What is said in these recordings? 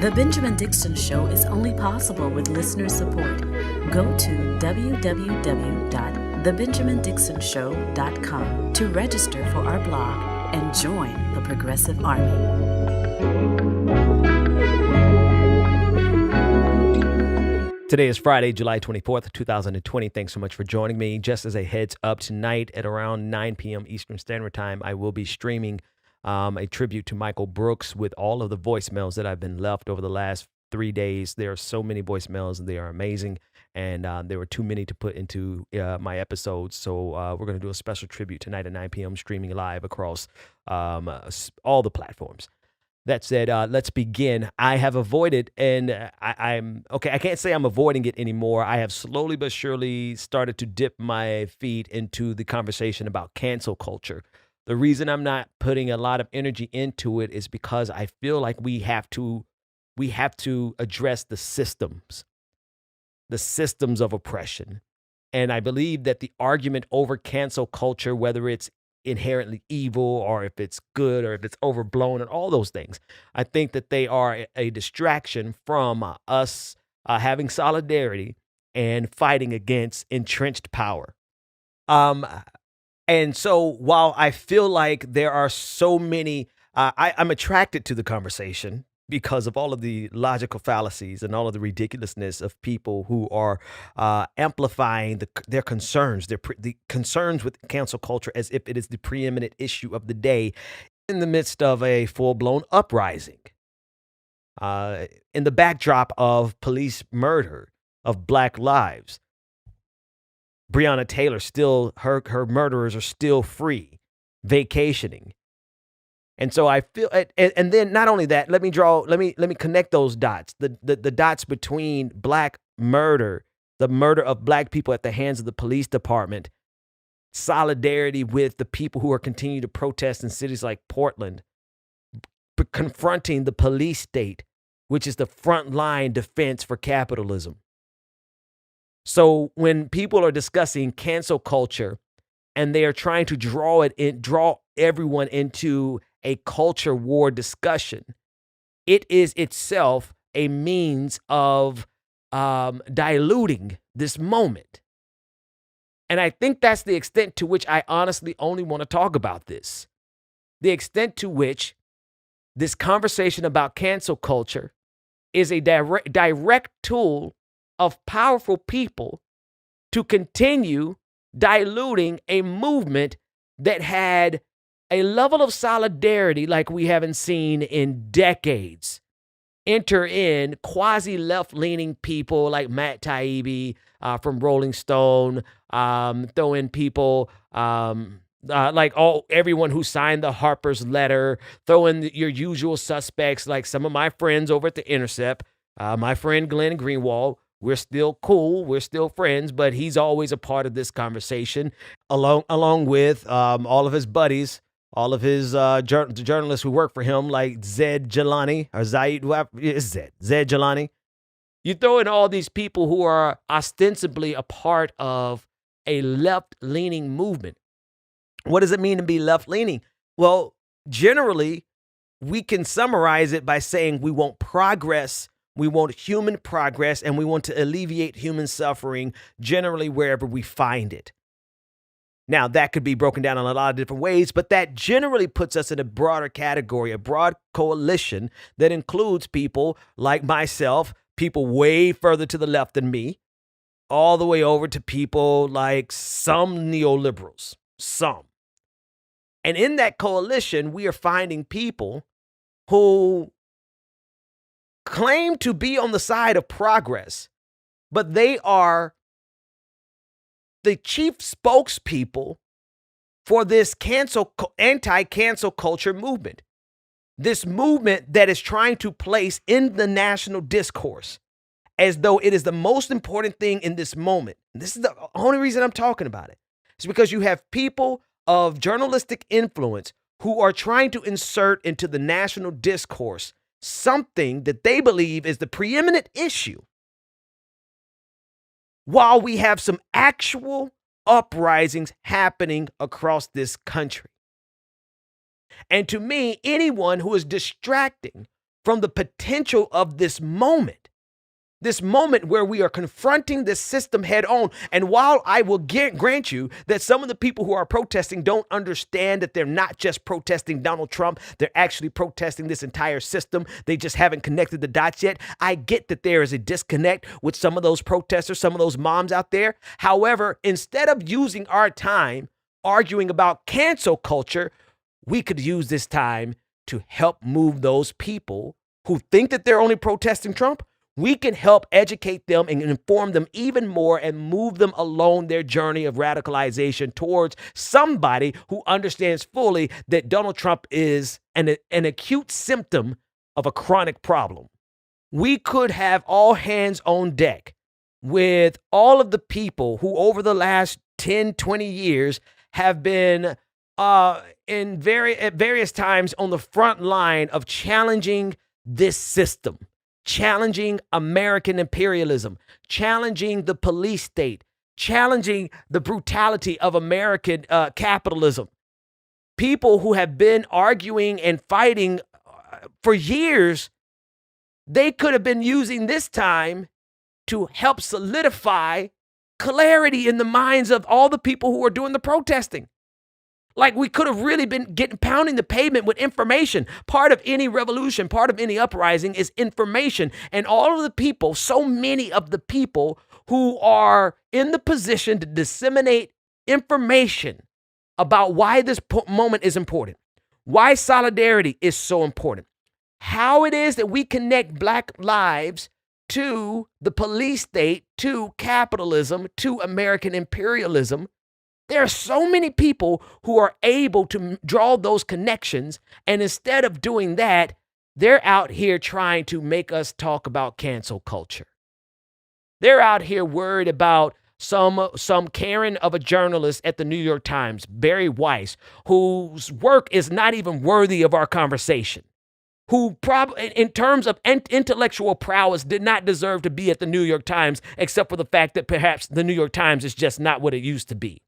The Benjamin Dixon Show is only possible with listener support. Go to www.thebenjamindixonshow.com to register for our blog and join the Progressive Army. Today is Friday, July 24th, 2020. Thanks so much for joining me. Just as a heads up, tonight at around 9 p.m. Eastern Standard Time, I will be streaming a tribute to Michael Brooks with all of the voicemails that I've been left over the last 3 days. There are so many voicemails, and they are amazing, and there were too many to put into my episodes. So we're going to do a special tribute tonight at 9 p.m. streaming live across all the platforms. That said, let's begin. I have avoided, and I'm okay. I can't say I'm avoiding it anymore. I have slowly but surely started to dip my feet into the conversation about cancel culture. The reason I'm not putting a lot of energy into it is because I feel like we have to address the systems of oppression. And I believe that the argument over cancel culture, whether it's inherently evil or if it's good or if it's overblown and all those things, I think that they are a distraction from us having solidarity and fighting against entrenched power. And so while I feel like there are so many, I'm attracted to the conversation because of all of the logical fallacies and all of the ridiculousness of people who are amplifying their concerns, the concerns with cancel culture as if it is the preeminent issue of the day in the midst of a full-blown uprising, in the backdrop of police murder of Black lives. Breonna Taylor still, her murderers are still free, vacationing. And so I feel, and then not only that, let me connect those dots, the dots between Black murder, the murder of Black people at the hands of the police department, solidarity with the people who are continuing to protest in cities like Portland, confronting the police state, which is the frontline defense for capitalism. So when people are discussing cancel culture and they are trying to draw everyone into a culture war discussion, it is itself a means of diluting this moment. And I think that's the extent to which I honestly only want to talk about this. The extent to which this conversation about cancel culture is a direct tool of powerful people to continue diluting a movement that had a level of solidarity like we haven't seen in decades. Enter in quasi-left-leaning people like Matt Taibbi from Rolling Stone, throw in people like everyone who signed the Harper's letter, throw in your usual suspects like some of my friends over at The Intercept, my friend Glenn Greenwald. We're still cool. We're still friends, but he's always a part of this conversation, along with all of his buddies, all of his journalists who work for him, like Zed Jelani or Zed Jelani. You throw in all these people who are ostensibly a part of a left-leaning movement. What does it mean to be left-leaning? Well, generally, we can summarize it by saying we want progress. We want human progress, and we want to alleviate human suffering generally wherever we find it. Now, that could be broken down in a lot of different ways, but that generally puts us in a broader category, a broad coalition that includes people like myself, people way further to the left than me, all the way over to people like some neoliberals, some. And in that coalition, we are finding people who claim to be on the side of progress, but they are the chief spokespeople for this anti-cancel culture movement. This movement that is trying to place in the national discourse as though it is the most important thing in this moment. And this is the only reason I'm talking about it. It's because you have people of journalistic influence who are trying to insert into the national discourse something that they believe is the preeminent issue, while we have some actual uprisings happening across this country. And to me, anyone who is distracting from the potential of this moment where we are confronting this system head on. And while I will grant you that some of the people who are protesting don't understand that they're not just protesting Donald Trump, they're actually protesting this entire system. They just haven't connected the dots yet. I get that there is a disconnect with some of those protesters, some of those moms out there. However, instead of using our time arguing about cancel culture, we could use this time to help move those people who think that they're only protesting Trump. We can help educate them and inform them even more and move them along their journey of radicalization towards somebody who understands fully that Donald Trump is an acute symptom of a chronic problem. We could have all hands on deck with all of the people who over the last 10, 20 years have been at various times on the front line of challenging this system, challenging American imperialism, challenging the police state, challenging the brutality of American capitalism. People who have been arguing and fighting for years, they could have been using this time to help solidify clarity in the minds of all the people who are doing the protesting. Like, we could have really been pounding the pavement with information. Part of any revolution, part of any uprising is information. And all of the people, so many of the people who are in the position to disseminate information about why this moment is important, why solidarity is so important, how it is that we connect Black lives to the police state, to capitalism, to American imperialism. There are so many people who are able to draw those connections, and instead of doing that, they're out here trying to make us talk about cancel culture. They're out here worried about some Karen of a journalist at the New York Times, Barry Weiss, whose work is not even worthy of our conversation, who probably, in terms of intellectual prowess, did not deserve to be at the New York Times, except for the fact that perhaps the New York Times is just not what it used to be.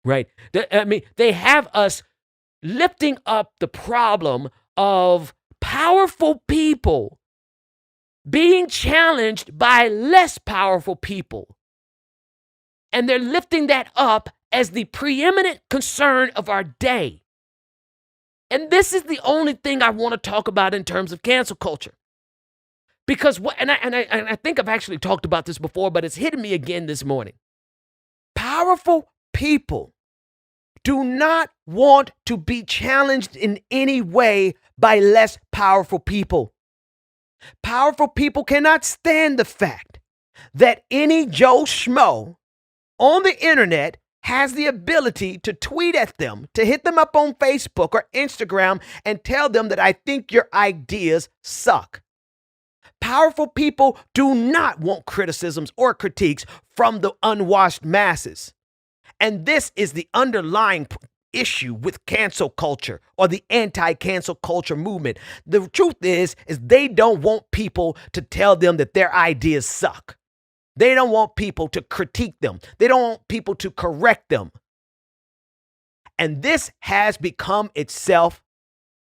Right? I mean, they have us lifting up the problem of powerful people being challenged by less powerful people. And they're lifting that up as the preeminent concern of our day. And this is the only thing I want to talk about in terms of cancel culture. Because I think I've actually talked about this before, but it's hitting me again this morning. Powerful people do not want to be challenged in any way by less powerful people. Powerful people cannot stand the fact that any Joe Schmo on the internet has the ability to tweet at them, to hit them up on Facebook or Instagram and tell them that I think your ideas suck. Powerful people do not want criticisms or critiques from the unwashed masses. And this is the underlying issue with cancel culture or the anti-cancel culture movement. The truth is they don't want people to tell them that their ideas suck. They don't want people to critique them. They don't want people to correct them. And this has become itself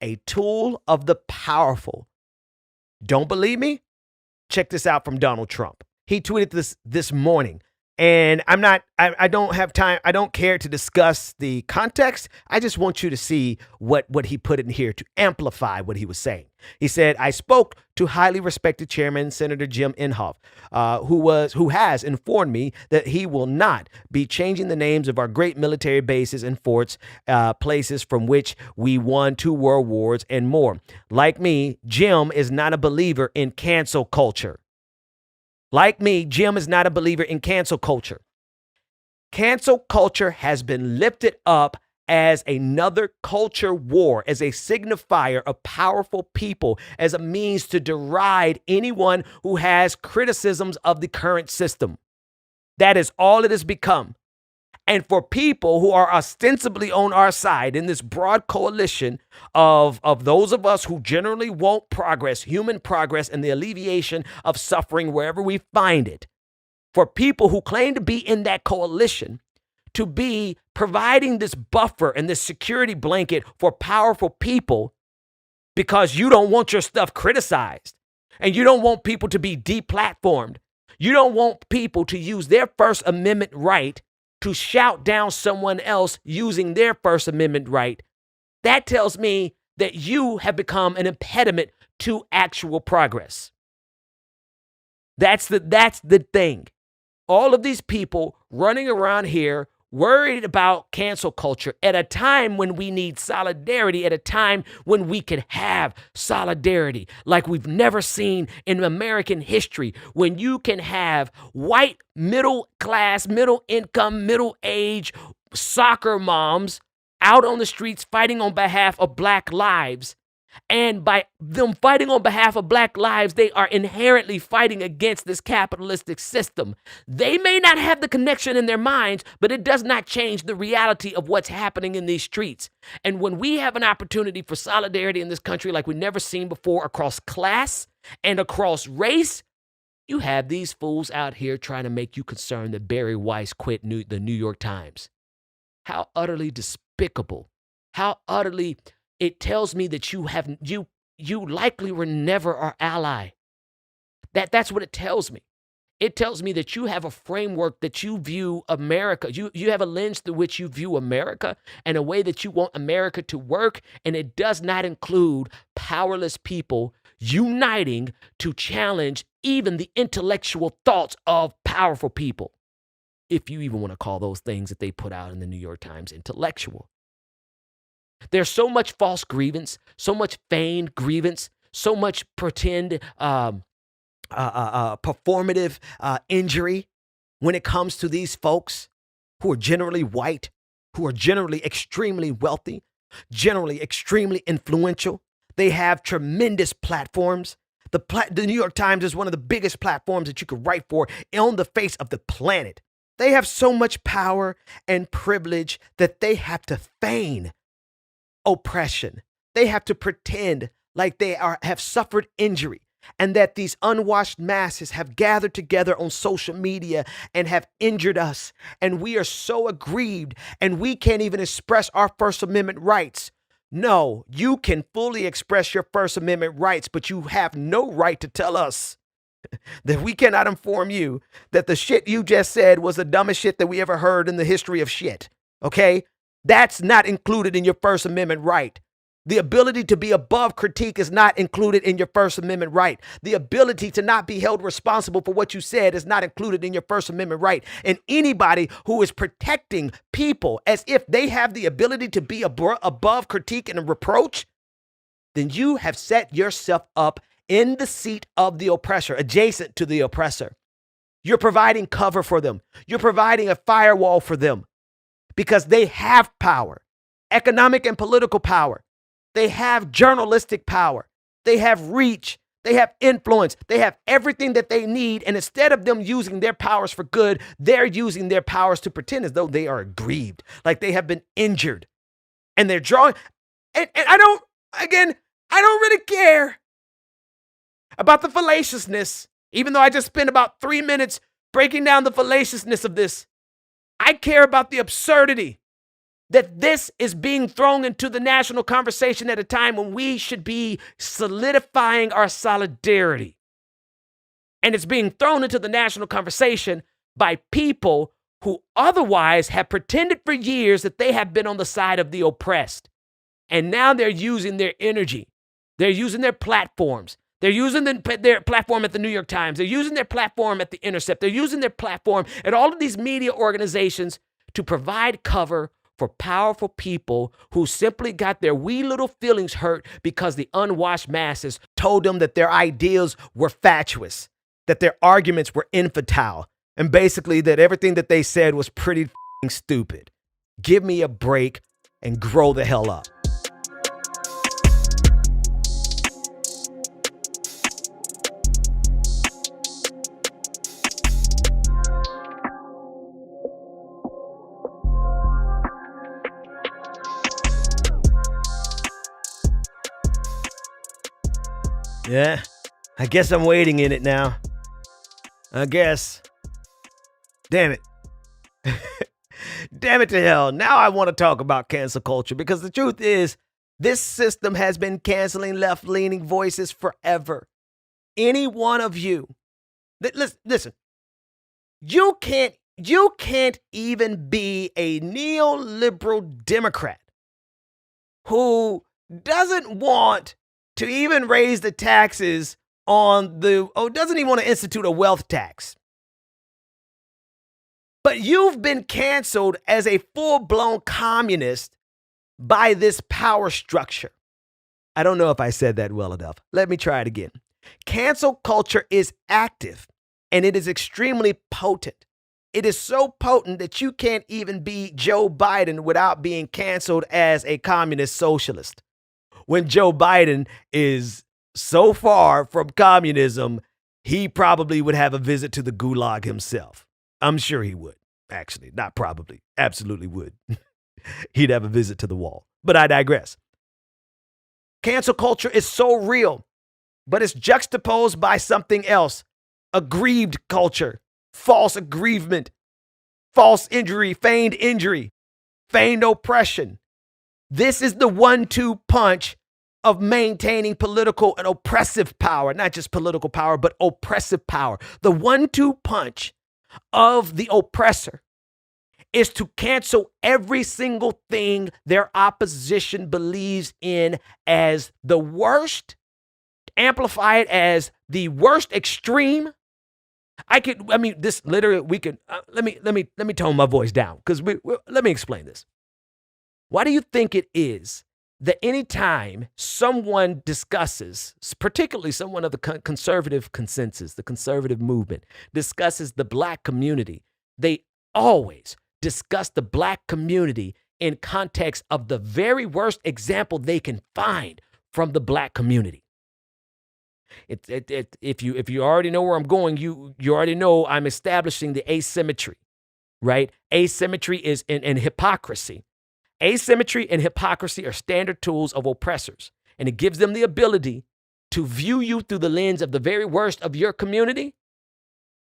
a tool of the powerful. Don't believe me? Check this out from Donald Trump. He tweeted this morning. And I don't have time. I don't care to discuss the context. I just want you to see what he put in here to amplify what he was saying. He said, I spoke to highly respected Chairman Senator Jim Inhofe, who has informed me that he will not be changing the names of our great military bases and forts, places from which we won 2 world wars and more. Like me, Jim is not a believer in cancel culture. Like me, Jim is not a believer in cancel culture. Cancel culture has been lifted up as another culture war, as a signifier of powerful people, as a means to deride anyone who has criticisms of the current system. That is all it has become. And for people who are ostensibly on our side in this broad coalition of those of us who generally want progress, human progress, and the alleviation of suffering wherever we find it, for people who claim to be in that coalition, to be providing this buffer and this security blanket for powerful people, because you don't want your stuff criticized and you don't want people to be deplatformed. You don't want people to use their First Amendment right to shout down someone else using their First Amendment right. That tells me that you have become an impediment to actual progress. That's the thing. All of these people running around here worried about cancel culture at a time when we need solidarity, at a time when we can have solidarity like we've never seen in American history, when you can have white, middle class, middle income, middle age soccer moms out on the streets fighting on behalf of Black lives. And by them fighting on behalf of Black lives, they are inherently fighting against this capitalistic system. They may not have the connection in their minds, but it does not change the reality of what's happening in these streets. And when we have an opportunity for solidarity in this country like we've never seen before across class and across race, you have these fools out here trying to make you concerned that Barry Weiss quit the New York Times. How utterly despicable. How utterly... It tells me that you likely were never our ally. That's what it tells me. It tells me that you have a framework that you view America. You have a lens through which you view America and a way that you want America to work, and it does not include powerless people uniting to challenge even the intellectual thoughts of powerful people. If you even want to call those things that they put out in the New York Times intellectual. There's so much false grievance, so much feigned grievance, so much pretend performative injury when it comes to these folks who are generally white, who are generally extremely wealthy, generally extremely influential. They have tremendous platforms. The New York Times is one of the biggest platforms that you could write for on the face of the planet. They have so much power and privilege that they have to feign oppression. They have to pretend like they have suffered injury and that these unwashed masses have gathered together on social media and have injured us. And we are so aggrieved and we can't even express our First Amendment rights. No, you can fully express your First Amendment rights, but you have no right to tell us that we cannot inform you that the shit you just said was the dumbest shit that we ever heard in the history of shit. Okay? That's not included in your First Amendment right. The ability to be above critique is not included in your First Amendment right. The ability to not be held responsible for what you said is not included in your First Amendment right. And anybody who is protecting people as if they have the ability to be above critique and reproach, then you have set yourself up in the seat of the oppressor, adjacent to the oppressor. You're providing cover for them. You're providing a firewall for them. Because they have power, economic and political power. They have journalistic power. They have reach. They have influence. They have everything that they need. And instead of them using their powers for good, they're using their powers to pretend as though they are aggrieved, like they have been injured. And they're drawing. And I don't really care about the fallaciousness, even though I just spent about 3 minutes breaking down the fallaciousness of this. I care about the absurdity that this is being thrown into the national conversation at a time when we should be solidifying our solidarity. And it's being thrown into the national conversation by people who otherwise have pretended for years that they have been on the side of the oppressed. And now they're using their energy. They're using their platforms. They're using their platform at the New York Times. They're using their platform at The Intercept. They're using their platform at all of these media organizations to provide cover for powerful people who simply got their wee little feelings hurt because the unwashed masses told them that their ideas were fatuous, that their arguments were infantile, and basically that everything that they said was pretty stupid. Give me a break and grow the hell up. Yeah, I guess I'm waiting in it now. I guess. Damn it. Damn it to hell. Now I want to talk about cancel culture because the truth is, This system has been canceling left-leaning voices forever. Any one of you, listen, you can't even be a neoliberal Democrat who doesn't want to even raise the taxes doesn't even want to institute a wealth tax. But you've been canceled as a full-blown communist by this power structure. I don't know if I said that well enough. Let me try it again. Cancel culture is active and it is extremely potent. It is so potent that you can't even be Joe Biden without being canceled as a communist socialist. When Joe Biden is so far from communism, he probably would have a visit to the gulag himself. I'm sure he would. Actually, not probably. Absolutely would. He'd have a visit to the wall. But I digress. Cancel culture is so real, but it's juxtaposed by something else. Aggrieved culture, false aggrievement, false injury, feigned oppression. This is the 1-2 punch of maintaining political and oppressive power, not just political power, but oppressive power. The 1-2 punch of the oppressor is to cancel every single thing their opposition believes in as the worst, amplify it as the worst extreme. Let me tone my voice down because let me explain this. Why do you think it is that anytime someone discusses, particularly someone of the conservative consensus, the conservative movement, discusses the black community, they always discuss the black community in context of the very worst example they can find from the black community? If you already know where I'm going, you already know I'm establishing the asymmetry, right? Asymmetry is in hypocrisy. Asymmetry and hypocrisy are standard tools of oppressors, and it gives them the ability to view you through the lens of the very worst of your community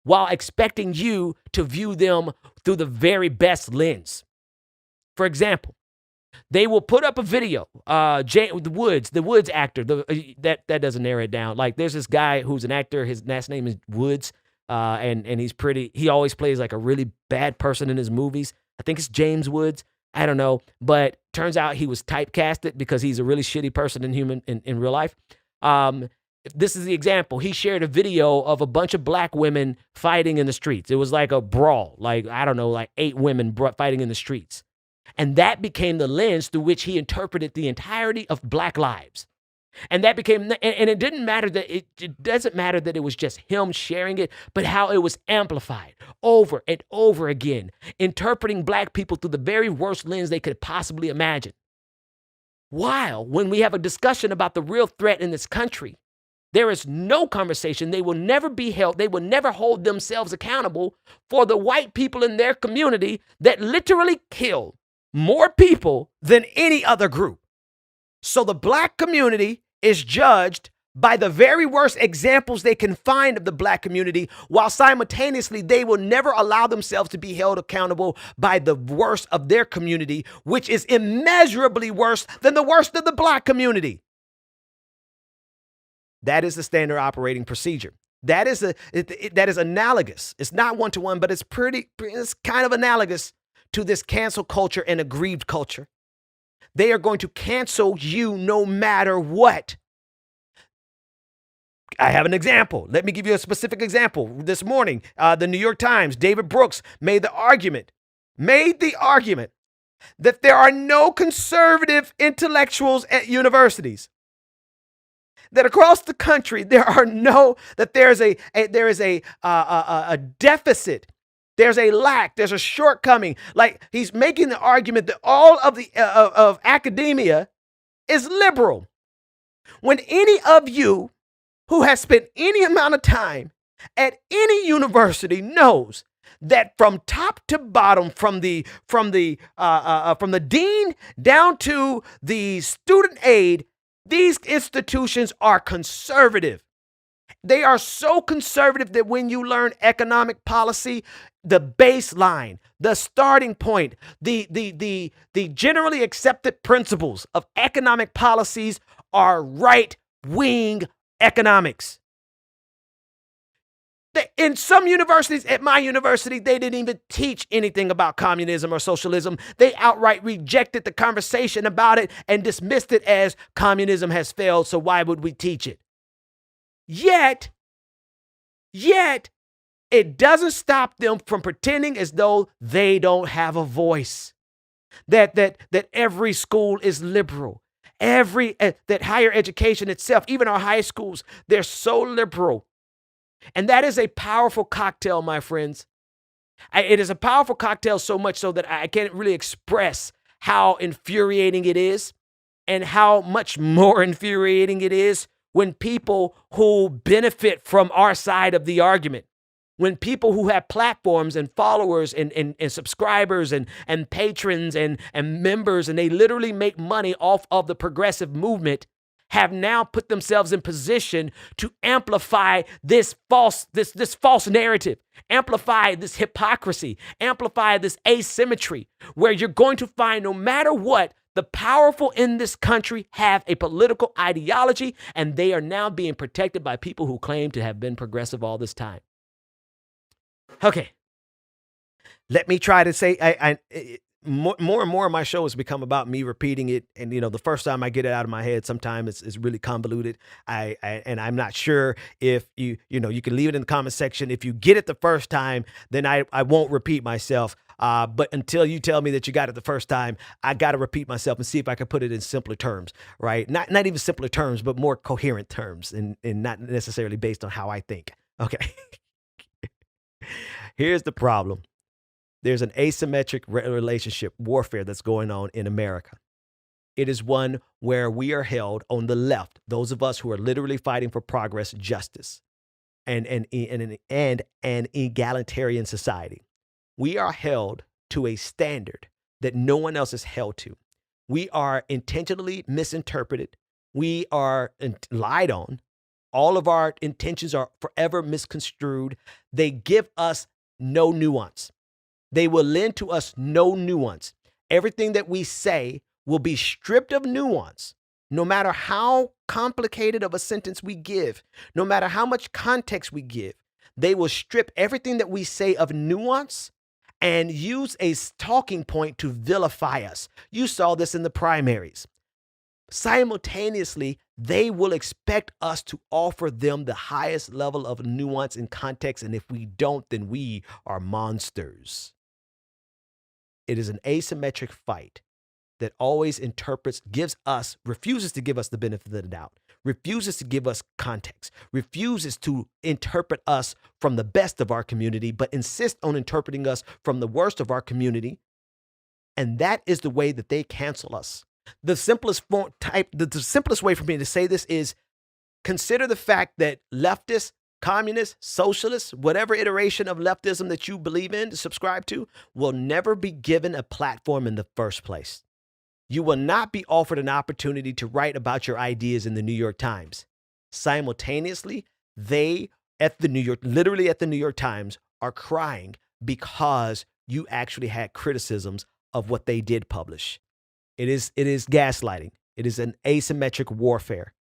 while expecting you to view them through the very best lens. For example, they will put up a video, the Woods actor, that doesn't narrow it down. Like there's this guy who's an actor, his last name is Woods, and he always plays like a really bad person in his movies. I think it's James Woods. I don't know, but turns out he was typecasted because he's a really shitty person in real life. This is the example. He shared a video of a bunch of black women fighting in the streets. It was like a brawl, like 8 women fighting in the streets. And that became the lens through which he interpreted the entirety of black lives. And that became, and it didn't matter that it doesn't matter that it was just him sharing it, but how it was amplified over and over again, interpreting black people through the very worst lens they could possibly imagine. While when we have a discussion about the real threat in this country, there is no conversation. They will never be held. They will never hold themselves accountable for the white people in their community that literally kill more people than any other group. So the black community is judged by the very worst examples they can find of the black community, while simultaneously they will never allow themselves to be held accountable by the worst of their community, which is immeasurably worse than the worst of the black community. That is the standard operating procedure. That is analogous. It's not one-to-one, but it's kind of analogous to this cancel culture and aggrieved culture. They are going to cancel you no matter what. I have an example. Let me give you a specific example. This morning, the New York Times, David Brooks made the argument that there are no conservative intellectuals at universities. That across the country, there is a deficit. There's a lack. There's a shortcoming. Like he's making the argument that all of the of academia is liberal. When any of you who has spent any amount of time at any university knows that from top to bottom, from the dean down to the student aide, these institutions are conservative. They are so conservative that when you learn economic policy, the baseline, the starting point, the generally accepted principles of economic policies are right-wing economics. In some universities, at my university, they didn't even teach anything about communism or socialism. They outright rejected the conversation about it and dismissed it as communism has failed, so why would we teach it? Yet, it doesn't stop them from pretending as though they don't have a voice. That every school is liberal. That higher education itself, even our high schools, they're so liberal. And that is a powerful cocktail, my friends. It is a powerful cocktail so much so that I can't really express how infuriating it is and how much more infuriating it is when people who benefit from our side of the argument, when people who have platforms and followers and subscribers and patrons and members, and they literally make money off of the progressive movement, have now put themselves in position to amplify this false narrative, amplify this hypocrisy, amplify this asymmetry, where you're going to find, no matter what, the powerful in this country have a political ideology, and they are now being protected by people who claim to have been progressive all this time. Okay. Let me try to say, more and more of my show has become about me repeating it. And, the first time I get it out of my head, sometimes it's really convoluted. And I'm not sure if you can leave it in the comment section. If you get it the first time, then I won't repeat myself. But until you tell me that you got it the first time, I got to repeat myself and see if I can put it in simpler terms, right? Not even simpler terms, but more coherent terms and not necessarily based on how I think. Okay. Here's the problem. There's an asymmetric relationship warfare that's going on in America. It is one where we are held on the left, those of us who are literally fighting for progress, justice, and an egalitarian society. We are held to a standard that no one else is held to. We are intentionally misinterpreted. We are lied on. All of our intentions are forever misconstrued. They give us no nuance. They will lend to us no nuance. Everything that we say will be stripped of nuance, no matter how complicated of a sentence we give, no matter how much context we give. They will strip everything that we say of nuance and use a talking point to vilify us. You saw this in the primaries. Simultaneously, they will expect us to offer them the highest level of nuance and context, and if we don't, then we are monsters. It is an asymmetric fight that always refuses to give us the benefit of the doubt, refuses to give us context, refuses to interpret us from the best of our community, but insists on interpreting us from the worst of our community. And that is the way that they cancel us. The simplest way for me to say this is consider the fact that leftists, communists, socialists, whatever iteration of leftism that you believe in, to subscribe to, will never be given a platform in the first place. You will not be offered an opportunity to write about your ideas in the New York Times. Simultaneously, they literally at the New York Times are crying because you actually had criticisms of what they did publish. It is gaslighting. It is an asymmetric warfare.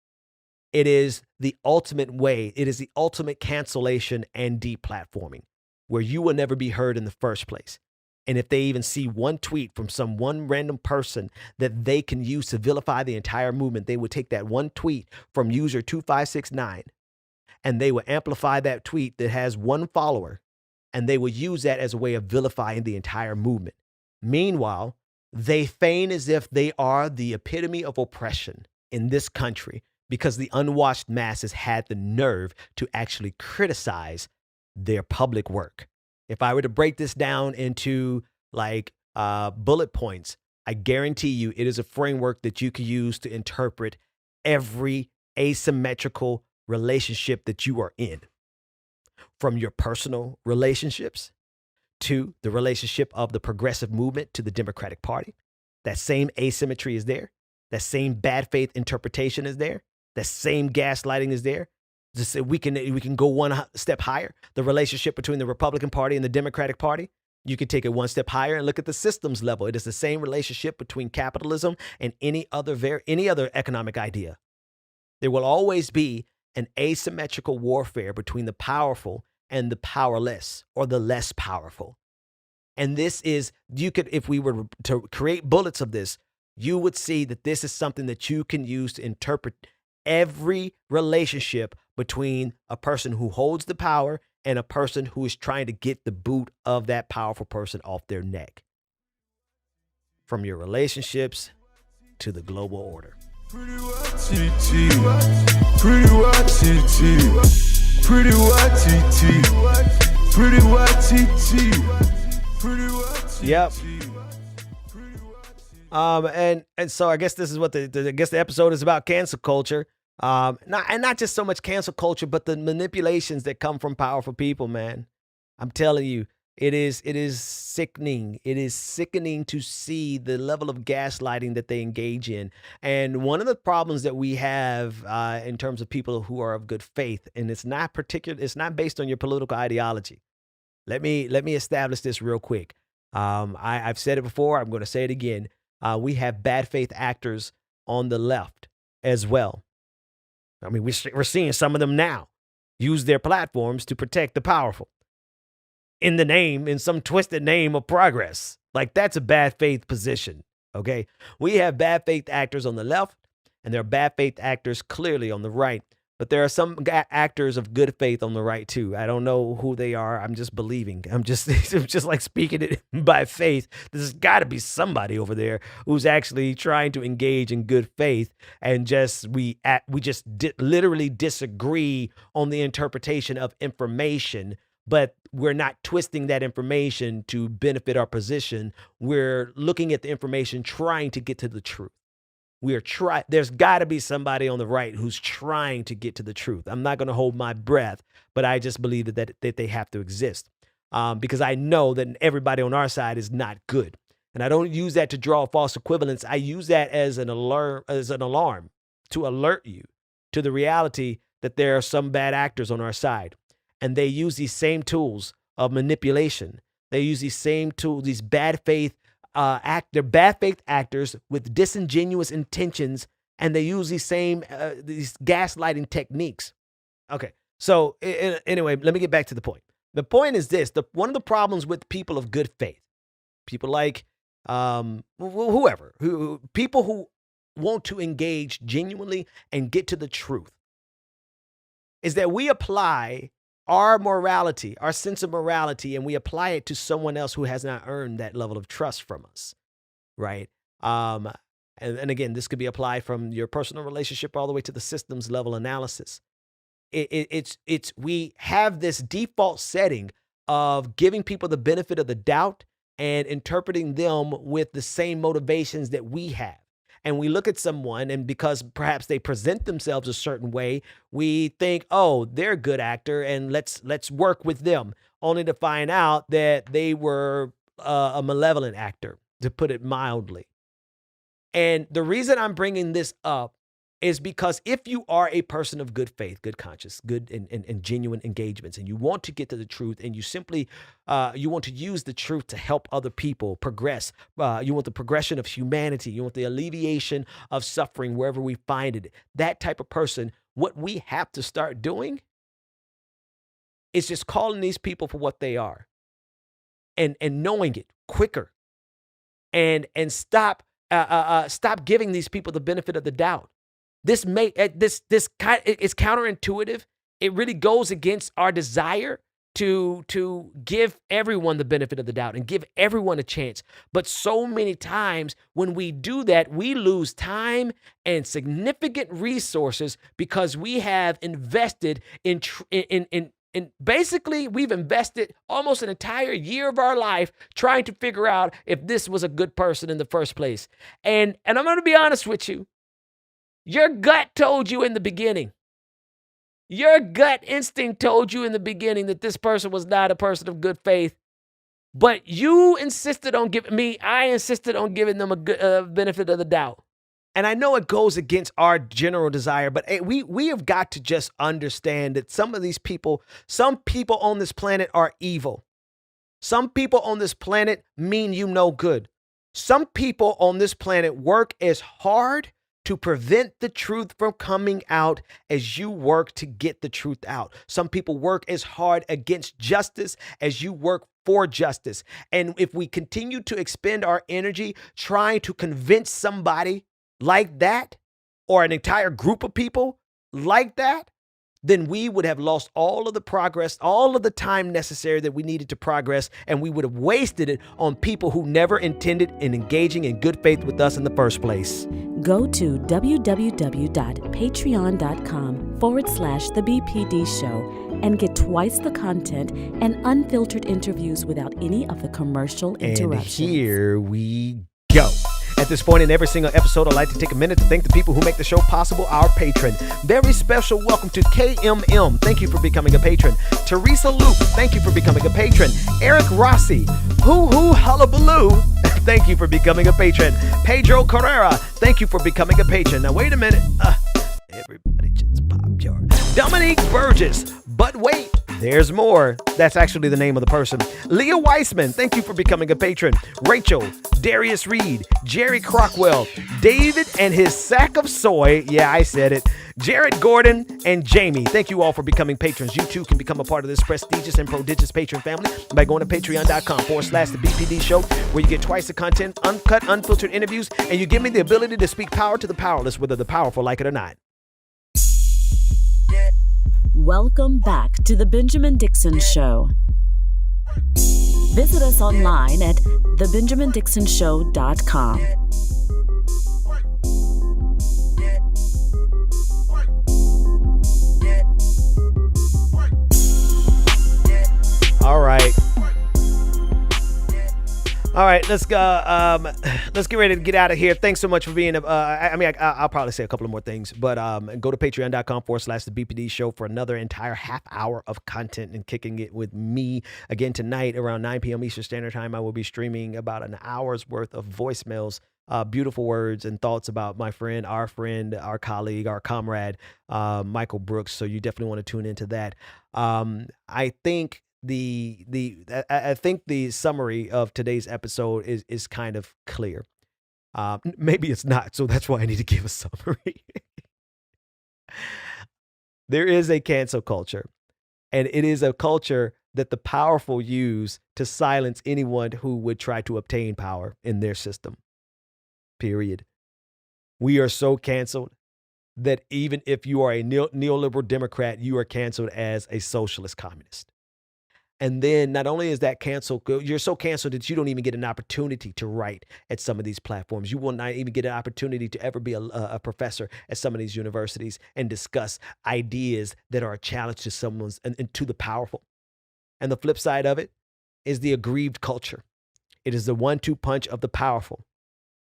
It is the ultimate way. It is the ultimate cancellation and deplatforming, where you will never be heard in the first place. And if they even see one tweet from some one random person that they can use to vilify the entire movement, they would take that one tweet from user 2569 and they will amplify that tweet that has one follower, and they will use that as a way of vilifying the entire movement. Meanwhile, they feign as if they are the epitome of oppression in this country because the unwashed masses had the nerve to actually criticize their public work. If I were to break this down into bullet points, I guarantee you it is a framework that you can use to interpret every asymmetrical relationship that you are in, from your personal relationships to the relationship of the progressive movement to the Democratic Party. That same asymmetry is there. That same bad faith interpretation is there. That same gaslighting is there. Just we can go one step higher. The relationship between the Republican Party and the Democratic Party. You can take it one step higher and look at the systems level. It is the same relationship between capitalism and any other economic idea. There will always be an asymmetrical warfare between the powerful and the powerless, or the less powerful. And this is, if we were to create bullets of this, you would see that this is something that you can use to interpret every relationship between a person who holds the power and a person who is trying to get the boot of that powerful person off their neck. From your relationships to the global order. Pretty white TT. Pretty white TT. Pretty white TT. Pretty white TT. Pretty white TT. Yep. And so I guess this is what the episode is about: cancel culture. Not just so much cancel culture, but the manipulations that come from powerful people, man. I'm telling you, it is sickening. It is sickening to see the level of gaslighting that they engage in. And one of the problems that we have in terms of people who are of good faith, and it's not based on your political ideology. Let me establish this real quick. I've said it before. I'm going to say it again. We have bad faith actors on the left as well. I mean, we're seeing some of them now use their platforms to protect the powerful in some twisted name of progress. Like, that's a bad faith position. Okay. We have bad faith actors on the left, and there are bad faith actors clearly on the right. But there are some actors of good faith on the right too. I don't know who they are. I'm just believing. I'm just like speaking it by faith. There's got to be somebody over there who's actually trying to engage in good faith, and literally disagree on the interpretation of information. But we're not twisting that information to benefit our position. We're looking at the information, trying to get to the truth. There's got to be somebody on the right who's trying to get to the truth. I'm not going to hold my breath, but I just believe that they have to exist, because I know that everybody on our side is not good. And I don't use that to draw false equivalence. I use that as an alarm to alert you to the reality that there are some bad actors on our side. And they use these same tools of manipulation. They use these same tools, these bad faith they're bad faith actors with disingenuous intentions, and they use these same these gaslighting techniques. Okay, so anyway, let me get back to the point. The point is this: one of the problems with people of good faith, people like people who want to engage genuinely and get to the truth, is that we apply our morality, our sense of morality, and we apply it to someone else who has not earned that level of trust from us, right? And again, this could be applied from your personal relationship all the way to the systems level analysis. We have this default setting of giving people the benefit of the doubt and interpreting them with the same motivations that we have. And we look at someone, and because perhaps they present themselves a certain way, we think, oh, they're a good actor, and let's work with them, only to find out that they were a malevolent actor, to put it mildly. And the reason I'm bringing this up is because if you are a person of good faith, good conscience, good and genuine engagements, and you want to get to the truth, and you simply you want to use the truth to help other people progress, you want the progression of humanity, you want the alleviation of suffering wherever we find it, that type of person, what we have to start doing is just calling these people for what they are, and knowing it quicker, and stop giving these people the benefit of the doubt. It's counterintuitive. It really goes against our desire to give everyone the benefit of the doubt and give everyone a chance. But so many times when we do that, we lose time and significant resources because we have invested in basically, we've invested almost an entire year of our life trying to figure out if this was a good person in the first place. And I'm going to be honest with you. Your gut told you in the beginning. Your gut instinct told you in the beginning that this person was not a person of good faith. But you insisted on giving me, I insisted on giving them a good benefit of the doubt. And I know it goes against our general desire, but we have got to just understand that some people on this planet are evil. Some people on this planet mean you no good. Some people on this planet work as hard to prevent the truth from coming out as you work to get the truth out. Some people work as hard against justice as you work for justice. And if we continue to expend our energy trying to convince somebody like that, or an entire group of people like that, then we would have lost all of the progress, all of the time necessary that we needed to progress, and we would have wasted it on people who never intended in engaging in good faith with us in the first place. Go to www.patreon.com/The BPD Show and get twice the content and unfiltered interviews without any of the commercial interruptions. And here we go. At this point in every single episode, I'd like to take a minute to thank the people who make the show possible, our patron. Very special welcome to KMM. Thank you for becoming a patron. Teresa Luke, thank you for becoming a patron. Eric Rossi, hoo-hoo hullabaloo, thank you for becoming a patron. Pedro Carrera, thank you for becoming a patron. Now, wait a minute. Everybody just pop your... Dominique Burgess, but wait, there's more. That's actually the name of the person. Leah Weissman, thank you for becoming a patron. Rachel, Darius Reed, Jerry Crockwell, David and his sack of soy. Yeah, I said it. Jared Gordon and Jamie, thank you all for becoming patrons. You too can become a part of this prestigious and prodigious patron family by going to patreon.com/The BPD Show, where you get twice the content, uncut, unfiltered interviews, and you give me the ability to speak power to the powerless, whether the powerful like it or not. Welcome back to The Benjamin Dixon Show. Visit us online at thebenjamindixonshow.com. All right, let's go. Let's get ready to get out of here. Thanks so much for being. I'll probably say a couple of more things, but go to patreon.com/The BPD Show for another entire half hour of content and kicking it with me again tonight around 9 p.m. Eastern Standard Time. I will be streaming about an hour's worth of voicemails, beautiful words and thoughts about my friend, our colleague, our comrade, Michael Brooks. So you definitely want to tune into that. I think the summary of today's episode is kind of clear. Maybe it's not, so that's why I need to give a summary. There is a cancel culture, and it is a culture that the powerful use to silence anyone who would try to obtain power in their system. Period. We are so canceled that even if you are a neoliberal Democrat, you are canceled as a socialist communist. And then not only is that canceled, you're so canceled that you don't even get an opportunity to write at some of these platforms. You will not even get an opportunity to ever be a professor at some of these universities and discuss ideas that are a challenge to someone's and to the powerful. And the flip side of it is the aggrieved culture. It is the 1-2 punch of the powerful.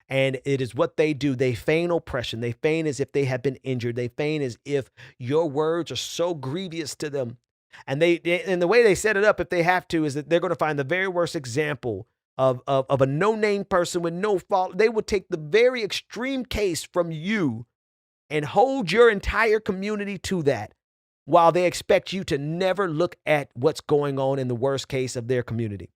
And it is what they do. They feign oppression. They feign as if they have been injured. They feign as if your words are so grievous to them. And and the way they set it up, if they have to, is that they're going to find the very worst example of a no-name person with no fault. They would take the very extreme case from you and hold your entire community to that, while they expect you to never look at what's going on in the worst case of their community.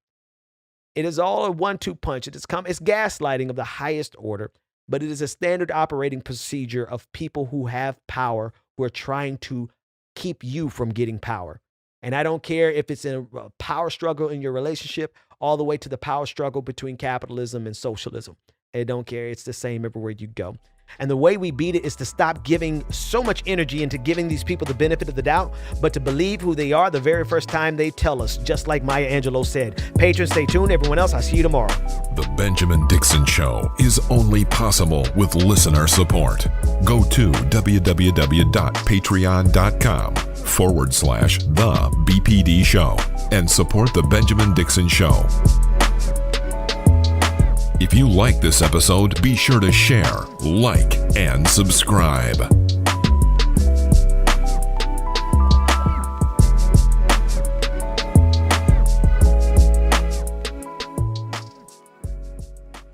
It is all a 1-2 punch. It's gaslighting of the highest order, but it is a standard operating procedure of people who have power, who are trying to keep you from getting power. And I don't care if it's in a power struggle in your relationship, all the way to the power struggle between capitalism and socialism. I don't care. It's the same everywhere you go. And the way we beat it is to stop giving so much energy into giving these people the benefit of the doubt, but to believe who they are the very first time they tell us, just like Maya Angelou said. Patrons, stay tuned. Everyone else, I'll see you tomorrow. The Benjamin Dixon Show is only possible with listener support. Go to www.patreon.com/The BPD Show and support The Benjamin Dixon Show. If you like this episode, be sure to share, like, and subscribe.